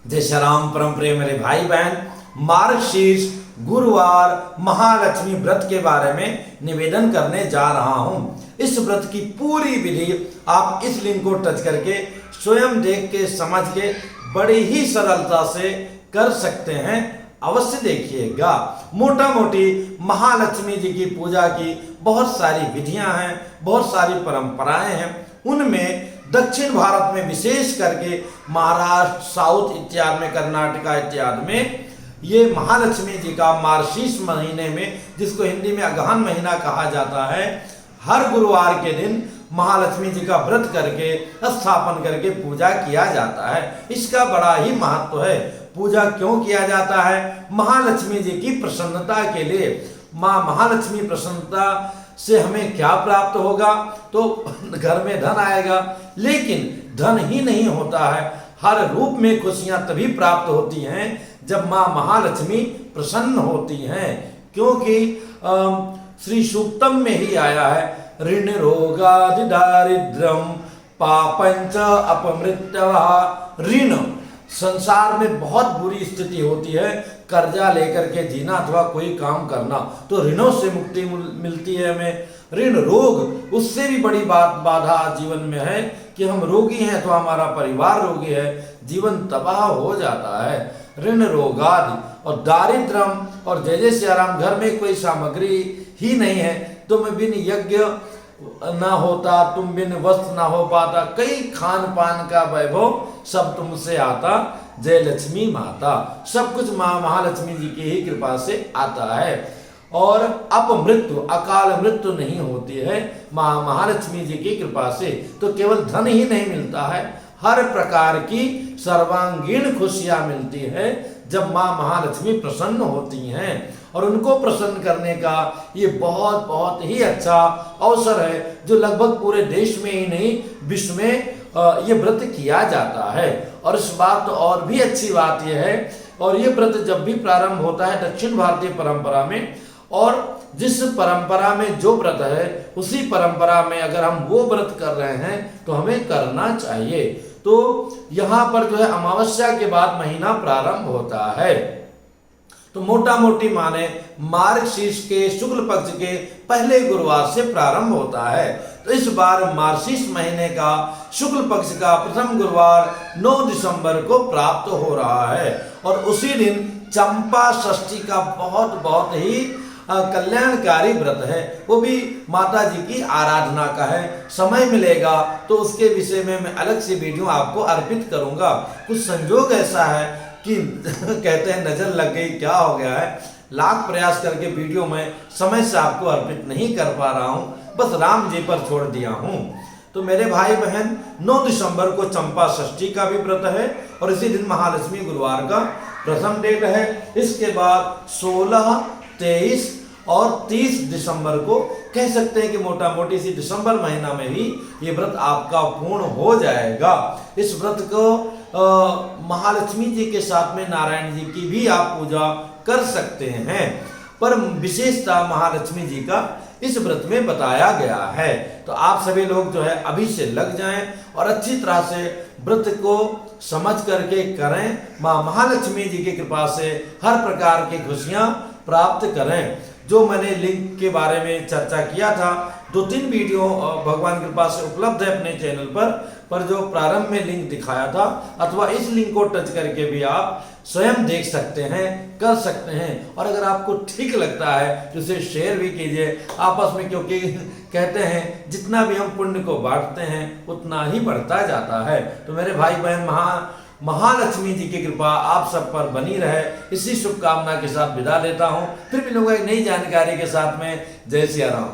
जय श्री राम। परम प्रिय मेरे भाई बहन, मार्गशीर्ष गुरुवार महालक्ष्मी व्रत के बारे में निवेदन करने जा रहा हूं। इस व्रत की पूरी विधि आप इस लिंक को टच करके स्वयं देख के समझ के बड़ी ही सरलता से कर सकते हैं। अवश्य देखिएगा। मोटा मोटी महालक्ष्मी जी की पूजा की बहुत सारी विधियां हैं, बहुत सारी परंपराएं हैं। उनमें दक्षिण भारत में विशेष करके महाराष्ट्र, साउथ इत्यादि में, कर्नाटका इत्यादि में ये महालक्ष्मी जी का मार्गशीर्ष महीने में, जिसको हिंदी में अगहन महीना कहा जाता है, हर गुरुवार के दिन महालक्ष्मी जी का व्रत करके स्थापन करके पूजा किया जाता है। इसका बड़ा ही महत्व है। पूजा क्यों किया जाता है? महालक्ष्मी जी की प्रसन्नता के लिए। माँ महालक्ष्मी प्रसन्नता से हमें क्या प्राप्त होगा? तो घर में धन आएगा। लेकिन धन ही नहीं होता है, हर रूप में खुशियां तभी प्राप्त होती हैं जब माँ महालक्ष्मी प्रसन्न होती हैं। क्योंकि श्री सूक्तम में ही आया है, ऋण रोगादि दारिद्र्यम पापंच अपमृत्यु। ऋण, संसार में बहुत बुरी स्थिति होती है, कर्जा लेकर के जीना अथवा कोई काम करना, तो ऋणों से मुक्ति मिलती है हमें। ऋण, रोग, उससे भी बड़ी बाधा जीवन में है कि हम रोगी हैं अथवा हमारा परिवार रोगी है, जीवन तबाह हो जाता है। ऋण रोगादि और दारिद्र्यम, और जय जय सिया राम, घर में कोई सामग्री ही नहीं है, तुम बिन यज्ञ ना होता, तुम बिन वस्त्र ना हो पाता, कई खान पान का वैभव सब तुमसे आता, जय लक्ष्मी माता। सब कुछ माँ महालक्ष्मी जी की ही कृपा से आता है। और अपमृत्यु, अकाल मृत्यु नहीं होती है माँ महालक्ष्मी जी की कृपा से। तो केवल धन ही नहीं मिलता है, हर प्रकार की सर्वांगीण खुशियां मिलती है जब माँ महालक्ष्मी प्रसन्न होती हैं। और उनको प्रसन्न करने का ये बहुत बहुत ही अच्छा अवसर है, जो लगभग पूरे देश में ही नहीं विश्व में ये व्रत किया जाता है। और इस बात तो और भी अच्छी बात यह है, और ये व्रत जब भी प्रारंभ होता है दक्षिण भारतीय परंपरा में, और जिस परंपरा में जो व्रत है उसी परंपरा में अगर हम वो व्रत कर रहे हैं तो हमें करना चाहिए। तो यहाँ पर जो है अमावस्या के बाद महीना प्रारंभ होता है। तो मोटा मोटी माने मार्गशीर्ष के शुक्ल पक्ष के पहले गुरुवार से प्रारंभ होता है। तो इस बार मार्गशीर्ष महीने का शुक्ल पक्ष का प्रथम गुरुवार 9 दिसंबर को प्राप्त हो रहा है। और उसी दिन चंपा षष्ठी का बहुत बहुत ही कल्याणकारी व्रत है, वो भी माता जी की आराधना का है। समय मिलेगा तो उसके विषय में मैं अलग से वीडियो आपको अर्पित करूंगा। कुछ संजोग ऐसा है कि कहते हैं नजर लग गई, क्या हो गया है, लाख प्रयास करके वीडियो में समय से आपको अर्पित नहीं कर पा रहा हूं, बस राम जी पर छोड़ दिया हूं। तो मेरे भाई बहन, 9 दिसंबर को चंपा षष्ठी का भी व्रत है, और इसी दिन महालक्ष्मी गुरुवार का प्रथम डेट है। इसके बाद 16, 23 और 30 दिसंबर को कह सकते हैं कि मोटा मोटी इसी दिसंबर महीना में ही ये व्रत आपका पूर्ण हो जाएगा। इस व्रत को महालक्ष्मी जी के साथ में नारायण जी की भी आप पूजा कर सकते हैं, पर विशेषता महालक्ष्मी जी का इस व्रत में बताया गया है। तो आप सभी लोग जो है अभी से लग जाएं और अच्छी तरह से व्रत को समझ करके करें। माँ महालक्ष्मी जी की कृपा से हर प्रकार की खुशियां प्राप्त करें। जो मैंने लिंक के बारे में चर्चा किया था, 2-3 वीडियो भगवान की कृपा से उपलब्ध है अपने चैनल पर जो प्रारंभ में लिंक दिखाया था, अथवा इस लिंक को टच करके भी आप स्वयं देख सकते हैं, कर सकते हैं। और अगर आपको ठीक लगता है तो इसे शेयर भी कीजिए आपस में, क्योंकि कहते हैं जितना भी हम पुण्य को बांटते हैं उतना ही बढ़ता जाता है। तो मेरे भाई बहन, महालक्ष्मी जी की कृपा आप सब पर बनी रहे, इसी शुभकामना के साथ विदा लेता हूं। फिर मिलूंगा एक नई जानकारी के साथ में। जय सिया राम।